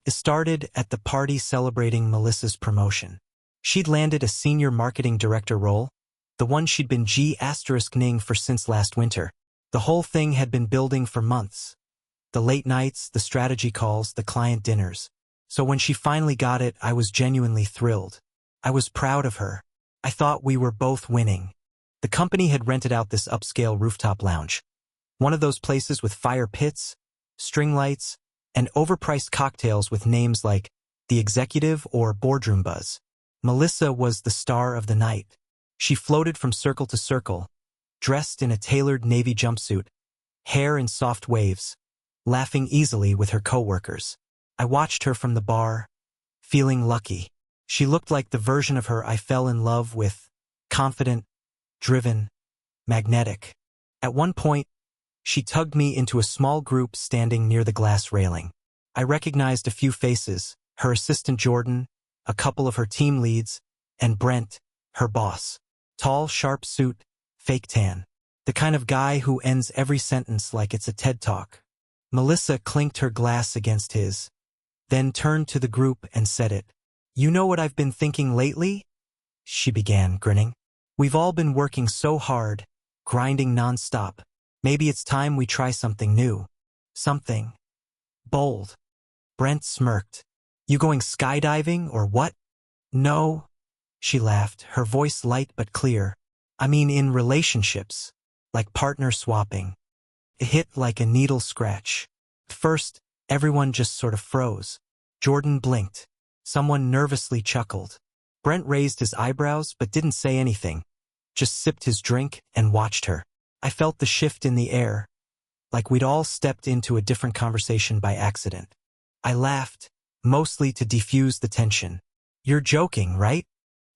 It started at the party celebrating Melissa's promotion. She'd landed a senior marketing director role, the one she'd been *ning for since last winter. The whole thing had been building for months. The late nights, the strategy calls, the client dinners. So when she finally got it, I was genuinely thrilled. I was proud of her. I thought we were both winning. The company had rented out this upscale rooftop lounge. One of those places with fire pits, string lights, and overpriced cocktails with names like The Executive or Boardroom Buzz. Melissa was the star of the night. She floated from circle to circle, dressed in a tailored navy jumpsuit, hair in soft waves, laughing easily with her coworkers. I watched her from the bar, feeling lucky. She looked like the version of her I fell in love with, confident, driven, magnetic. At one point, she tugged me into a small group standing near the glass railing. I recognized a few faces, her assistant Jordan, a couple of her team leads, and Brent, her boss. Tall, sharp suit, fake tan. The kind of guy who ends every sentence like it's a TED Talk. Melissa clinked her glass against his, then turned to the group and said it. "You know what I've been thinking lately?" She began, grinning. "We've all been working so hard, grinding nonstop. Maybe it's time we try something new. Something bold." Brent smirked. "You going skydiving or what?" "No," she laughed, her voice light but clear. "I mean in relationships, like partner swapping." It hit like a needle scratch. At first, everyone just sort of froze. Jordan blinked. Someone nervously chuckled. Brent raised his eyebrows but didn't say anything, just sipped his drink and watched her. I felt the shift in the air, like we'd all stepped into a different conversation by accident. I laughed, mostly to defuse the tension. "You're joking, right?"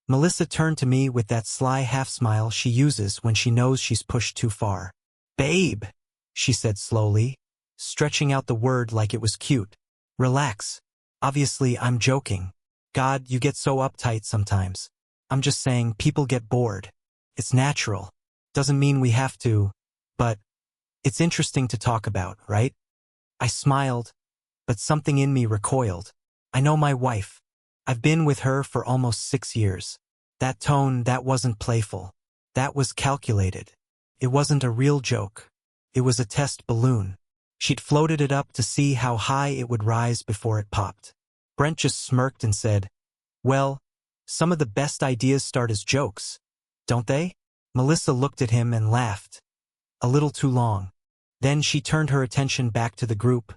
Melissa turned to me with that sly half-smile she uses when she knows she's pushed too far. "Babe," she said slowly, stretching out the word like it was cute. "Relax. Obviously, I'm joking. God, you get so uptight sometimes. I'm just saying people get bored. It's natural. Doesn't mean we have to, but it's interesting to talk about, right?" I smiled, but something in me recoiled. I know my wife. I've been with her for almost 6 years. That tone, that wasn't playful. That was calculated. It wasn't a real joke. It was a test balloon. She'd floated it up to see how high it would rise before it popped. Brent just smirked and said, "Well, some of the best ideas start as jokes, don't they?" Melissa looked at him and laughed. A little too long. Then she turned her attention back to the group,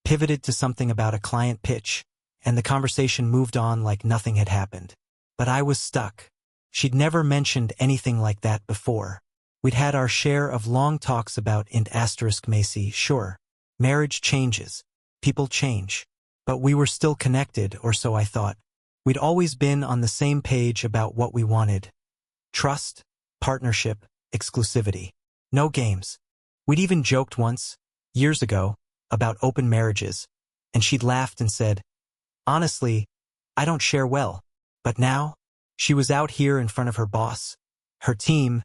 pivoted to something about a client pitch, and the conversation moved on like nothing had happened. But I was stuck. She'd never mentioned anything like that before. We'd had our share of long talks about Macy, sure. Marriage changes. People change. But we were still connected, or so I thought. We'd always been on the same page about what we wanted. Trust, partnership, exclusivity. No games. We'd even joked once, years ago, about open marriages, and she'd laughed and said, "Honestly, I don't share well." But now, she was out here in front of her boss, her team,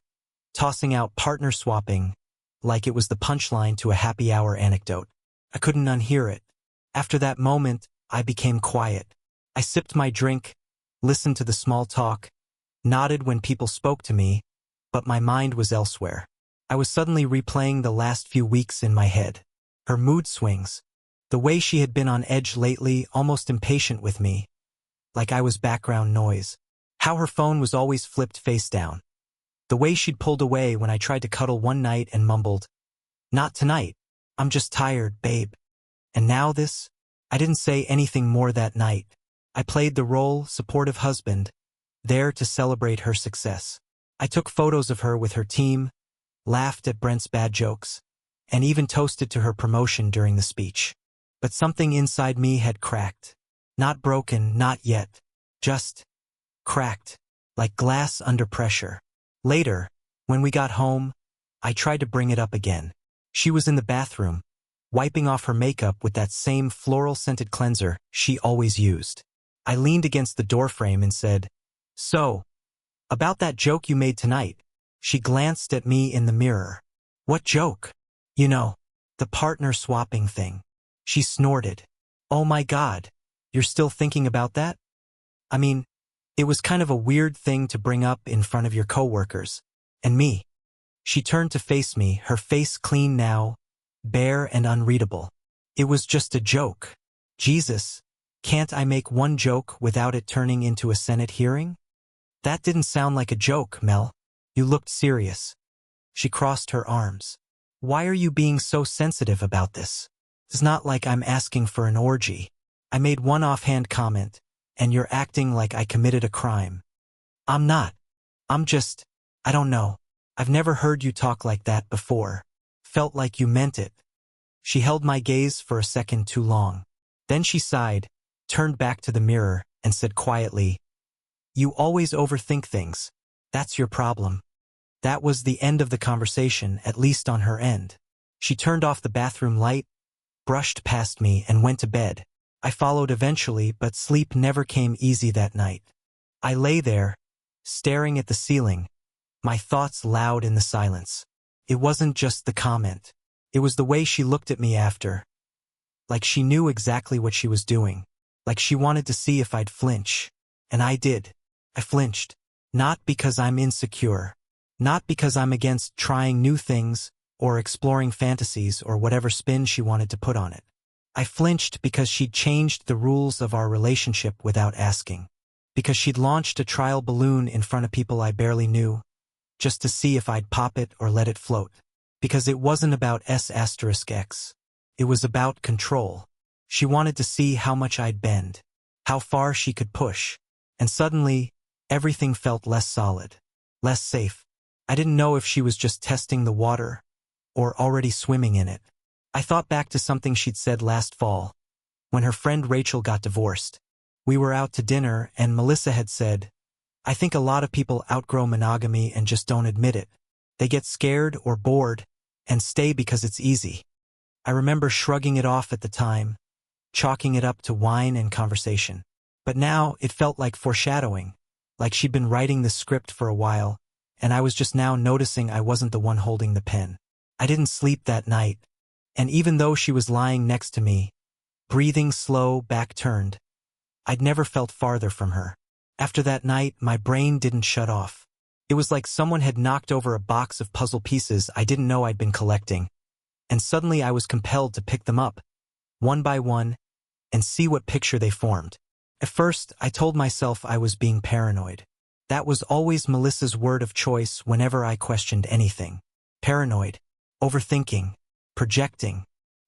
tossing out partner swapping, like it was the punchline to a happy hour anecdote. I couldn't unhear it. After that moment, I became quiet. I sipped my drink, listened to the small talk, nodded when people spoke to me, but my mind was elsewhere. I was suddenly replaying the last few weeks in my head. Her mood swings, the way she had been on edge lately, almost impatient with me, like I was background noise. How her phone was always flipped face down. The way she'd pulled away when I tried to cuddle one night and mumbled, "Not tonight. I'm just tired, babe." And now this? I didn't say anything more that night. I played the role, supportive husband, there to celebrate her success. I took photos of her with her team, laughed at Brent's bad jokes, and even toasted to her promotion during the speech. But something inside me had cracked. Not broken, not yet. Just cracked, like glass under pressure. Later, when we got home, I tried to bring it up again. She was in the bathroom, wiping off her makeup with that same floral-scented cleanser she always used. I leaned against the doorframe and said, "So, about that joke you made tonight." She glanced at me in the mirror. "What joke?" "You know, the partner swapping thing." She snorted. "Oh my God, You're still thinking about that? I mean, it was kind of a weird thing to bring up in front of your coworkers. And me. She turned to face me, her face clean now, bare and unreadable. It was just a joke. Jesus, can't I make one joke without it turning into a Senate hearing? That didn't sound like a joke, Mel. You looked serious. She crossed her arms. Why are you being so sensitive about this? It's not like I'm asking for an orgy. I made one offhand comment, and you're acting like I committed a crime. I'm not. I don't know. I've never heard you talk like that before. Felt like you meant it. She held my gaze for a second too long. Then she sighed, turned back to the mirror, and said quietly, You always overthink things. That's your problem. That was the end of the conversation, at least on her end. She turned off the bathroom light, brushed past me, and went to bed. I followed eventually, but sleep never came easy that night. I lay there, staring at the ceiling, my thoughts loud in the silence. It wasn't just the comment. It was the way she looked at me after. Like she knew exactly what she was doing. Like she wanted to see if I'd flinch. And I did. I flinched. Not because I'm insecure. Not because I'm against trying new things or exploring fantasies or whatever spin she wanted to put on it. I flinched because she'd changed the rules of our relationship without asking. Because she'd launched a trial balloon in front of people I barely knew, just to see if I'd pop it or let it float. Because it wasn't about S*X. It was about control. She wanted to see how much I'd bend, how far she could push. And suddenly, everything felt less solid, less safe. I didn't know if she was just testing the water or already swimming in it. I thought back to something she'd said last fall, when her friend Rachel got divorced. We were out to dinner and Melissa had said, I think a lot of people outgrow monogamy and just don't admit it. They get scared or bored and stay because it's easy. I remember shrugging it off at the time, chalking it up to wine and conversation. But now it felt like foreshadowing, like she'd been writing the script for a while, and I was just now noticing I wasn't the one holding the pen. I didn't sleep that night, and even though she was lying next to me, breathing slow, back turned, I'd never felt farther from her. After that night, my brain didn't shut off. It was like someone had knocked over a box of puzzle pieces I didn't know I'd been collecting, and suddenly I was compelled to pick them up, one by one, and see what picture they formed. At first, I told myself I was being paranoid. That was always Melissa's word of choice whenever I questioned anything. Paranoid, overthinking, projecting.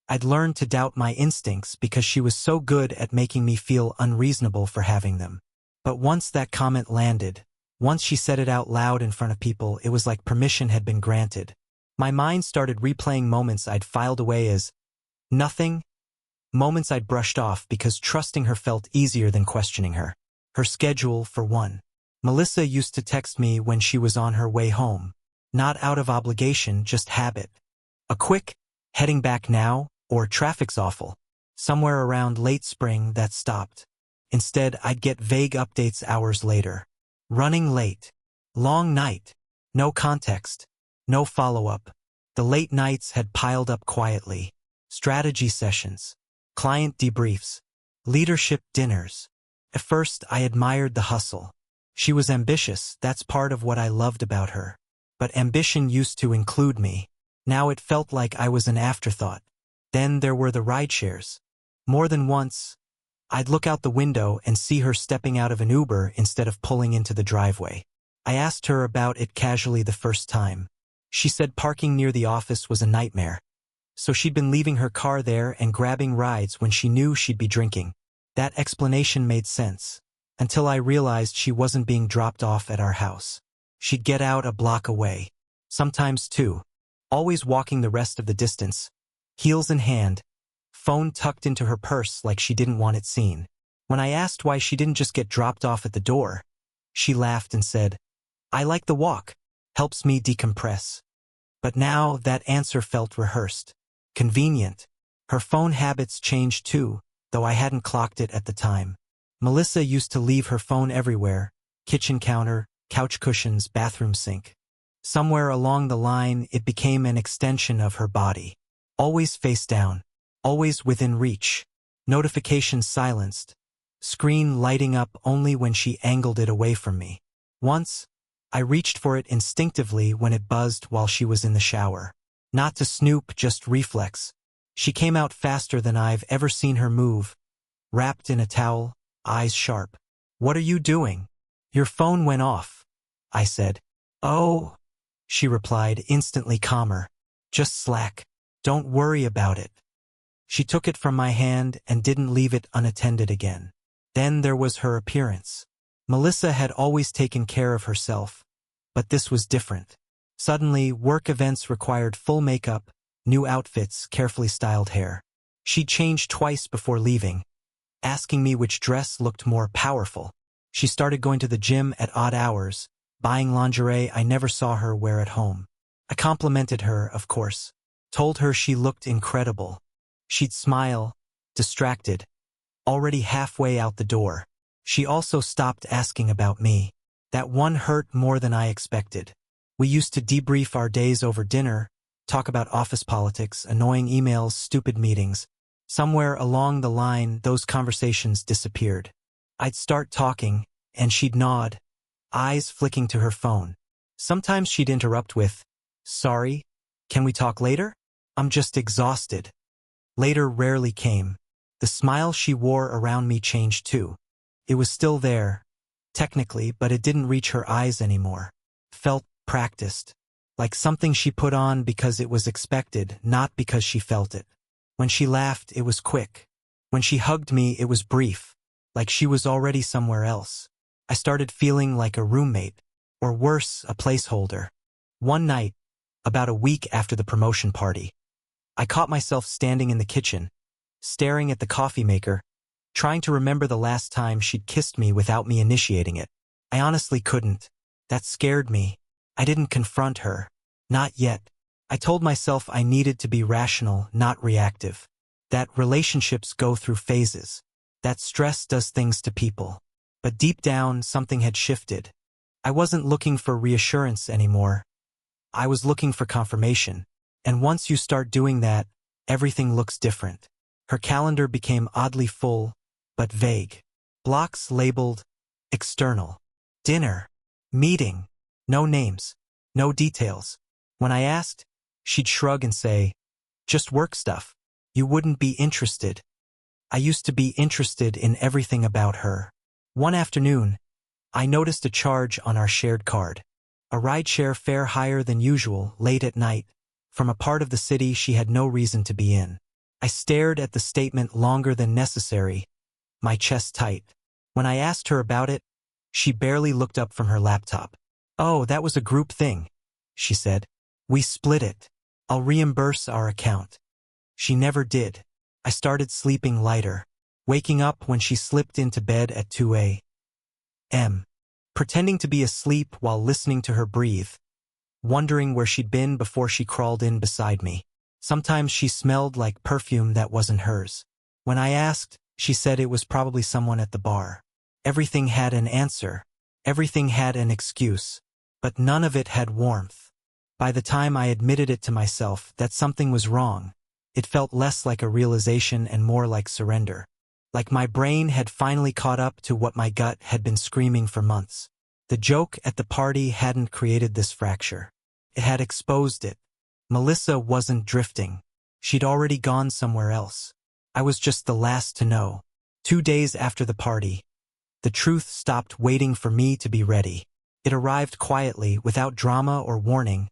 I'd learned to doubt my instincts because she was so good at making me feel unreasonable for having them. But once that comment landed, once she said it out loud in front of people, it was like permission had been granted. My mind started replaying moments I'd filed away as nothing, moments I'd brushed off because trusting her felt easier than questioning her. Her schedule, for one. Melissa used to text me when she was on her way home. Not out of obligation, just habit. A quick, heading back now, or traffic's awful. Somewhere around late spring that stopped. Instead, I'd get vague updates hours later. Running late. Long night. No context. No follow-up. The late nights had piled up quietly. Strategy sessions. Client debriefs. Leadership dinners. At first, I admired the hustle. She was ambitious, that's part of what I loved about her. But ambition used to include me. Now it felt like I was an afterthought. Then there were the rideshares. More than once, I'd look out the window and see her stepping out of an Uber instead of pulling into the driveway. I asked her about it casually the first time. She said parking near the office was a nightmare. So she'd been leaving her car there and grabbing rides when she knew she'd be drinking. That explanation made sense, until I realized she wasn't being dropped off at our house. She'd get out a block away. Sometimes two. Always walking the rest of the distance, heels in hand, phone tucked into her purse like she didn't want it seen. When I asked why she didn't just get dropped off at the door, she laughed and said, I like the walk. Helps me decompress. But now that answer felt rehearsed. Convenient. Her phone habits changed too, though I hadn't clocked it at the time. Melissa used to leave her phone everywhere. Kitchen counter, couch cushions, bathroom sink. Somewhere along the line, it became an extension of her body. Always face down. Always within reach. Notifications silenced. screen lighting up only when she angled it away from me. Once, I reached for it instinctively when it buzzed while she was in the shower. Not to snoop, just reflex. She came out faster than I've ever seen her move, wrapped in a towel, eyes sharp. "What are you doing?" "Your phone went off," I said. "Oh," she replied, instantly calmer. "Just Slack. Don't worry about it." She took it from my hand and didn't leave it unattended again. Then there was her appearance. Melissa had always taken care of herself, but this was different. Suddenly, work events required full makeup, new outfits, carefully styled hair. She changed twice before leaving, asking me which dress looked more powerful. She started going to the gym at odd hours, buying lingerie I never saw her wear at home. I complimented her, of course, told her she looked incredible. She'd smile, distracted, already halfway out the door. She also stopped asking about me. That one hurt more than I expected. We used to debrief our days over dinner, talk about office politics, annoying emails, stupid meetings. Somewhere along the line, those conversations disappeared. I'd start talking, and she'd nod, eyes flicking to her phone. Sometimes she'd interrupt with, "Sorry, can we talk later? I'm just exhausted." Later rarely came. The smile she wore around me changed too. It was still there, technically, but it didn't reach her eyes anymore. Felt practiced, like something she put on because it was expected, not because she felt it. When she laughed, it was quick. When she hugged me, it was brief, like she was already somewhere else. I started feeling like a roommate, or worse, a placeholder. One night, about a week after the promotion party, I caught myself standing in the kitchen, staring at the coffee maker, trying to remember the last time she'd kissed me without me initiating it. I honestly couldn't. That scared me. I didn't confront her. Not yet. I told myself I needed to be rational, not reactive. That relationships go through phases. That stress does things to people. But deep down, something had shifted. I wasn't looking for reassurance anymore. I was looking for confirmation. And once you start doing that, everything looks different. Her calendar became oddly full, but vague. Blocks labeled external. Dinner. Meeting. No names. No details. When I asked, she'd shrug and say, "Just work stuff. You wouldn't be interested." I used to be interested in everything about her. One afternoon, I noticed a charge on our shared card. A rideshare fare higher than usual, late at night, from a part of the city she had no reason to be in. I stared at the statement longer than necessary, my chest tight. When I asked her about it, she barely looked up from her laptop. "Oh, that was a group thing," she said. "We split it. I'll reimburse our account." She never did. I started sleeping lighter, waking up when she slipped into bed at 2 a.m., pretending to be asleep while listening to her breathe, wondering where she'd been before she crawled in beside me. Sometimes she smelled like perfume that wasn't hers. When I asked, she said it was probably someone at the bar. Everything had an answer. Everything had an excuse. But none of it had warmth. By the time I admitted it to myself that something was wrong, it felt less like a realization and more like surrender. Like my brain had finally caught up to what my gut had been screaming for months. The joke at the party hadn't created this fracture. It had exposed it. Melissa wasn't drifting. She'd already gone somewhere else. I was just the last to know. 2 days after the party, the truth stopped waiting for me to be ready. It arrived quietly, without drama or warning,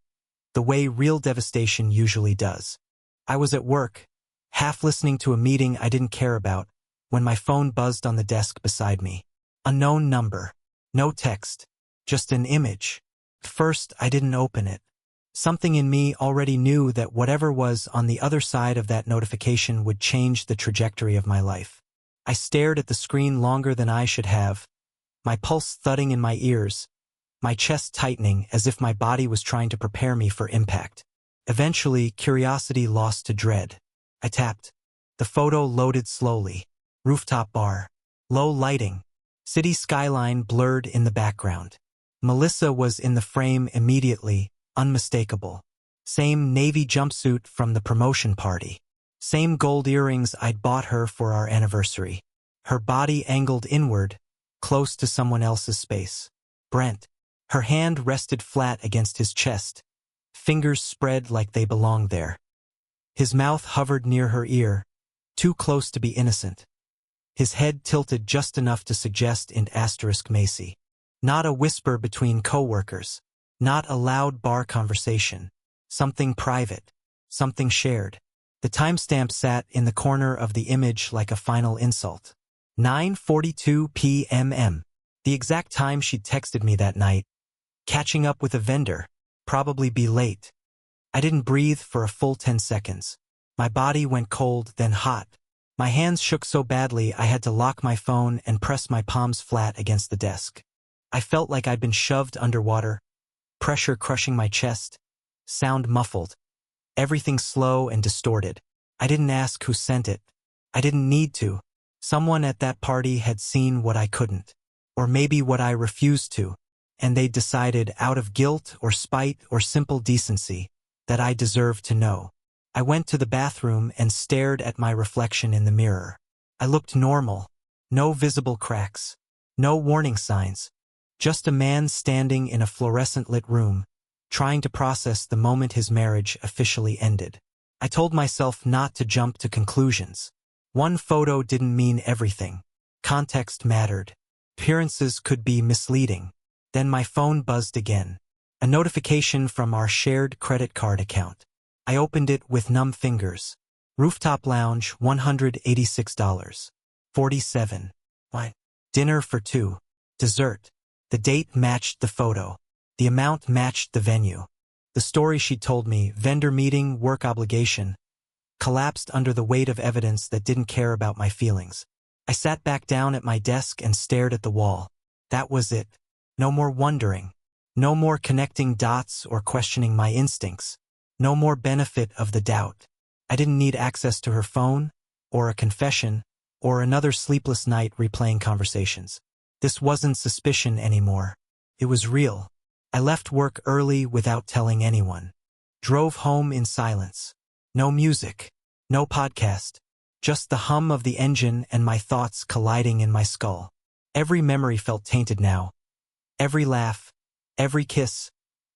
the way real devastation usually does. I was at work, half listening to a meeting I didn't care about, when my phone buzzed on the desk beside me. Unknown number. No text. Just an image. At first, I didn't open it. Something in me already knew that whatever was on the other side of that notification would change the trajectory of my life. I stared at the screen longer than I should have, my pulse thudding in my ears, my chest tightening as if my body was trying to prepare me for impact. Eventually, curiosity lost to dread. I tapped. The photo loaded slowly. Rooftop bar. Low lighting. City skyline blurred in the background. Melissa was in the frame immediately, unmistakable. Same navy jumpsuit from the promotion party. Same gold earrings I'd bought her for our anniversary. her body angled inward, close to someone else's space. Brent. Her hand rested flat against his chest, fingers spread like they belonged there. His mouth hovered near her ear, too close to be innocent. His head tilted just enough to suggest Macy. Not a whisper between co-workers, not a loud bar conversation. Something private, something shared. The timestamp sat in the corner of the image like a final insult. 9:42 p.m. The exact time she'd texted me that night. Catching up with a vendor, probably be late. I didn't breathe for a full 10 seconds. My body went cold, then hot. My hands shook so badly I had to lock my phone and press my palms flat against the desk. I felt like I'd been shoved underwater, pressure crushing my chest, sound muffled, everything slow and distorted. I didn't ask who sent it. I didn't need to. Someone at that party had seen what I couldn't, or maybe what I refused to, and they decided out of guilt or spite or simple decency that I deserved to know. I went to the bathroom and stared at my reflection in the mirror. I looked normal. No visible cracks. No warning signs. Just a man standing in a fluorescent-lit room, trying to process the moment his marriage officially ended. I told myself not to jump to conclusions. One photo didn't mean everything. Context mattered. Appearances could be misleading. Then my phone buzzed again. A notification from our shared credit card account. I opened it with numb fingers. Rooftop lounge, $186. 47. Wine. Dinner for two. Dessert. The date matched the photo. The amount matched the venue. The story she'd told me, vendor meeting, work obligation, collapsed under the weight of evidence that didn't care about my feelings. I sat back down at my desk and stared at the wall. That was it. No more wondering. No more connecting dots or questioning my instincts. No more benefit of the doubt. I didn't need access to her phone, or a confession, or another sleepless night replaying conversations. This wasn't suspicion anymore. It was real. I left work early without telling anyone. Drove home in silence. No music. No podcast. Just the hum of the engine and my thoughts colliding in my skull. Every memory felt tainted now. Every laugh. Every kiss.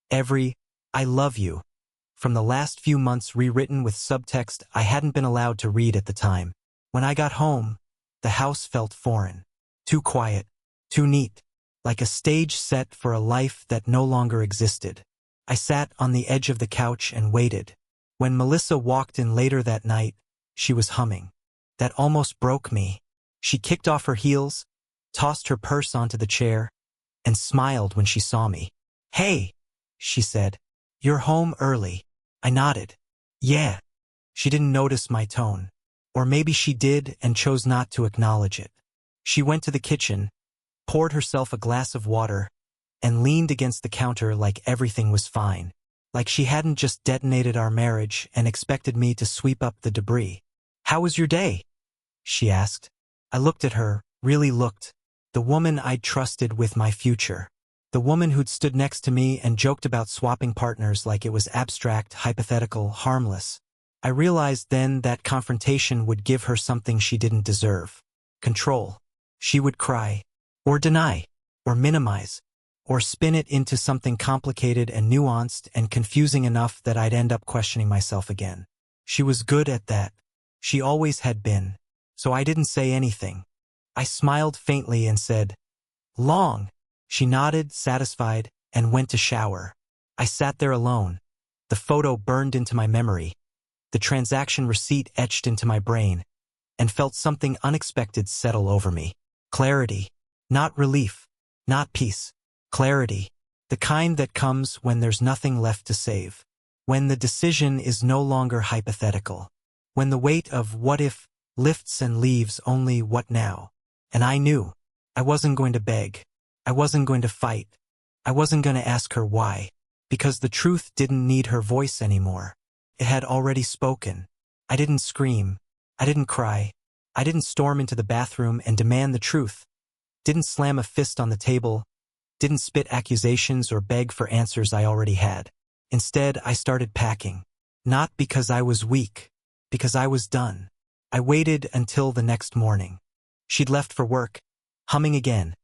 Every, I love you. From the last few months rewritten with subtext I hadn't been allowed to read at the time. When I got home, the house felt foreign. Too quiet. Too neat. Like a stage set for a life that no longer existed. I sat on the edge of the couch and waited. When Melissa walked in later that night, she was humming. That almost broke me. She kicked off her heels, tossed her purse onto the chair, and smiled when she saw me. "Hey," she said. "You're home early." I nodded. "Yeah." She didn't notice my tone. Or maybe she did and chose not to acknowledge it. She went to the kitchen, poured herself a glass of water, and leaned against the counter like everything was fine. Like she hadn't just detonated our marriage and expected me to sweep up the debris. "How was your day?" she asked. I looked at her, really looked. The woman I'd trusted with my future. The woman who'd stood next to me and joked about swapping partners like it was abstract, hypothetical, harmless. I realized then that confrontation would give her something she didn't deserve. Control. She would cry. Or deny. Or minimize. Or spin it into something complicated and nuanced and confusing enough that I'd end up questioning myself again. She was good at that. She always had been. So I didn't say anything. I smiled faintly and said, "Long." She nodded, satisfied, and went to shower. I sat there alone. The photo burned into my memory. The transaction receipt etched into my brain, and felt something unexpected settle over me. Clarity. Not relief. Not peace. Clarity. The kind that comes when there's nothing left to save. When the decision is no longer hypothetical. When the weight of what if lifts and leaves only what now. And I knew. I wasn't going to beg. I wasn't going to fight. I wasn't going to ask her why. Because the truth didn't need her voice anymore. It had already spoken. I didn't scream. I didn't cry. I didn't storm into the bathroom and demand the truth. Didn't slam a fist on the table. Didn't spit accusations or beg for answers I already had. Instead, I started packing. Not because I was weak. Because I was done. I waited until the next morning. She'd left for work, humming again,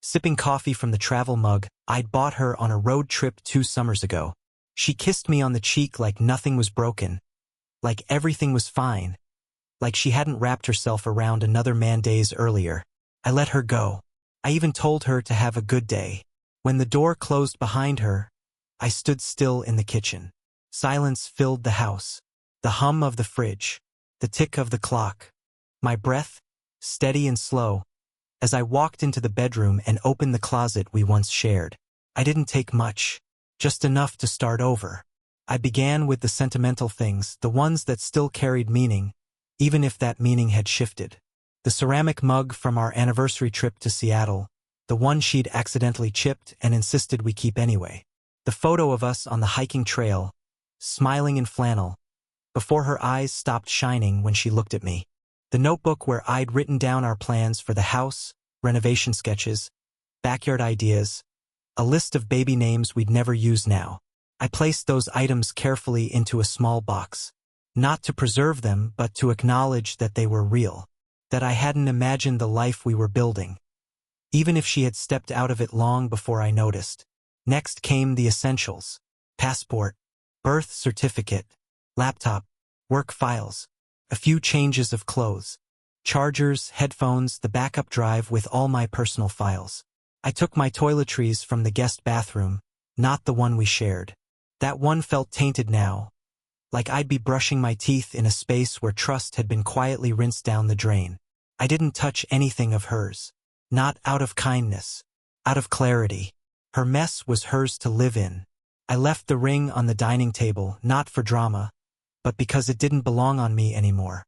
sipping coffee from the travel mug I'd bought her on a road trip 2 summers ago. She kissed me on the cheek like nothing was broken, like everything was fine, like she hadn't wrapped herself around another man days earlier. I let her go. I even told her to have a good day. When the door closed behind her, I stood still in the kitchen. Silence filled the house. The hum of the fridge, the tick of the clock. My breath, steady and slow, as I walked into the bedroom and opened the closet we once shared. I didn't take much, just enough to start over. I began with the sentimental things, the ones that still carried meaning, even if that meaning had shifted. The ceramic mug from our anniversary trip to Seattle, the one she'd accidentally chipped and insisted we keep anyway. The photo of us on the hiking trail, smiling in flannel, before her eyes stopped shining when she looked at me. The notebook where I'd written down our plans for the house, renovation sketches, backyard ideas, a list of baby names we'd never use now. I placed those items carefully into a small box, not to preserve them but to acknowledge that they were real, that I hadn't imagined the life we were building, even if she had stepped out of it long before I noticed. Next came the essentials: passport, birth certificate, laptop, work files, a few changes of clothes, chargers, headphones, the backup drive with all my personal files. I took my toiletries from the guest bathroom, not the one we shared. That one felt tainted now, like I'd be brushing my teeth in a space where trust had been quietly rinsed down the drain. I didn't touch anything of hers, not out of kindness, out of clarity. Her mess was hers to live in. I left the ring on the dining table, not for drama, but because it didn't belong on me anymore.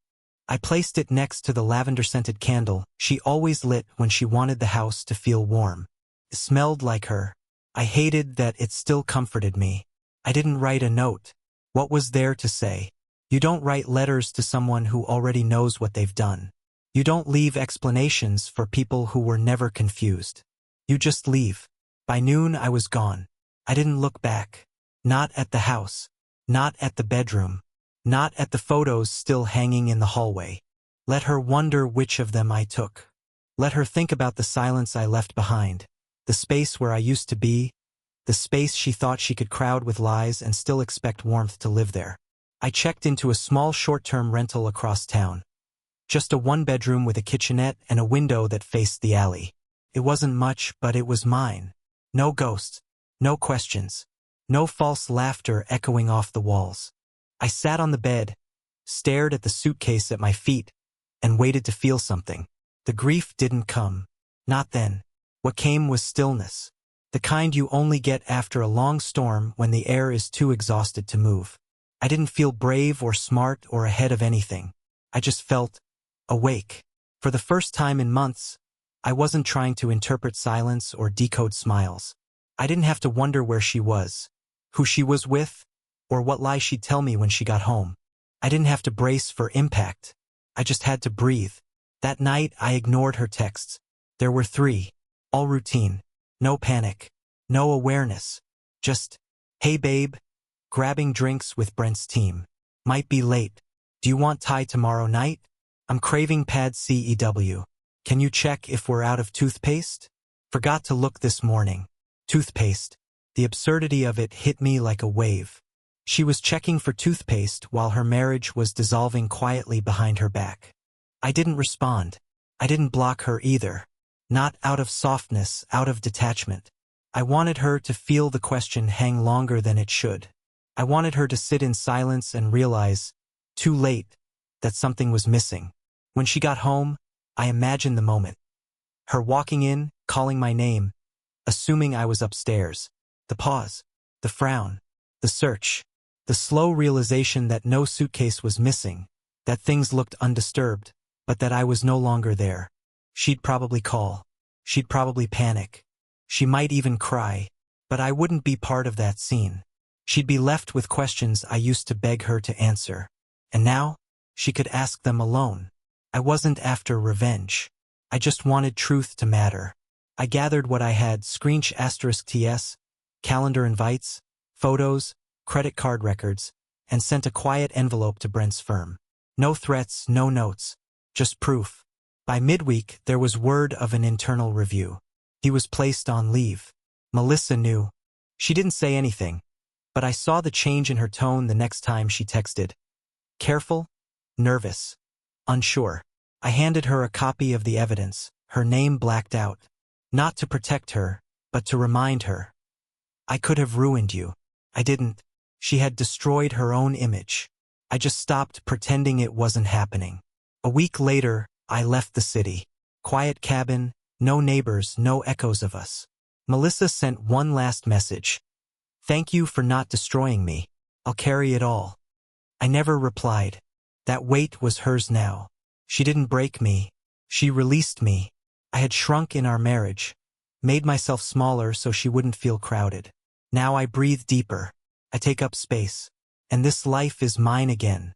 I placed it next to the lavender-scented candle she always lit when she wanted the house to feel warm. It smelled like her. I hated that it still comforted me. I didn't write a note. What was there to say? You don't write letters to someone who already knows what they've done. You don't leave explanations for people who were never confused. You just leave. By noon I was gone. I didn't look back. Not at the house. Not at the bedroom. Not at the photos still hanging in the hallway. Let her wonder which of them I took. Let her think about the silence I left behind, the space where I used to be, the space she thought she could crowd with lies and still expect warmth to live there. I checked into a small short-term rental across town. Just a one-bedroom with a kitchenette and a window that faced the alley. It wasn't much, but it was mine. No ghosts, no questions, no false laughter echoing off the walls. I sat on the bed, stared at the suitcase at my feet, and waited to feel something. The grief didn't come. Not then. What came was stillness. The kind you only get after a long storm when the air is too exhausted to move. I didn't feel brave or smart or ahead of anything. I just felt awake. For the first time in months, I wasn't trying to interpret silence or decode smiles. I didn't have to wonder where she was, who she was with, or what lie she'd tell me when she got home. I didn't have to brace for impact. I just had to breathe. That night, I ignored her texts. There were 3, all routine. No panic, no awareness. Just, hey babe, grabbing drinks with Brent's team. Might be late. Do you want Thai tomorrow night? I'm craving pad CEW. Can you check if we're out of toothpaste? Forgot to look this morning. Toothpaste. The absurdity of it hit me like a wave. She was checking for toothpaste while her marriage was dissolving quietly behind her back. I didn't respond. I didn't block her either. Not out of softness, out of detachment. I wanted her to feel the question hang longer than it should. I wanted her to sit in silence and realize, too late, that something was missing. When she got home, I imagined the moment. Her walking in, calling my name, assuming I was upstairs. The pause, the frown, the search, the slow realization that no suitcase was missing, that things looked undisturbed, but that I was no longer there. She'd probably call. She'd probably panic. She might even cry, but I wouldn't be part of that scene. She'd be left with questions I used to beg her to answer. And now, she could ask them alone. I wasn't after revenge. I just wanted truth to matter. I gathered what I had: *TS, calendar invites, photos, credit card records, and sent a quiet envelope to Brent's firm. No threats, no notes, just proof. By midweek, there was word of an internal review. He was placed on leave. Melissa knew. She didn't say anything, but I saw the change in her tone the next time she texted. Careful, nervous, unsure. I handed her a copy of the evidence, her name blacked out. Not to protect her, but to remind her. I could have ruined you. I didn't. She had destroyed her own image. I just stopped pretending it wasn't happening. A week later, I left the city. Quiet cabin, no neighbors, no echoes of us. Melissa sent one last message. Thank you for not destroying me. I'll carry it all. I never replied. That weight was hers now. She didn't break me. She released me. I had shrunk in our marriage, made myself smaller so she wouldn't feel crowded. Now I breathe deeper. I take up space. And this life is mine again.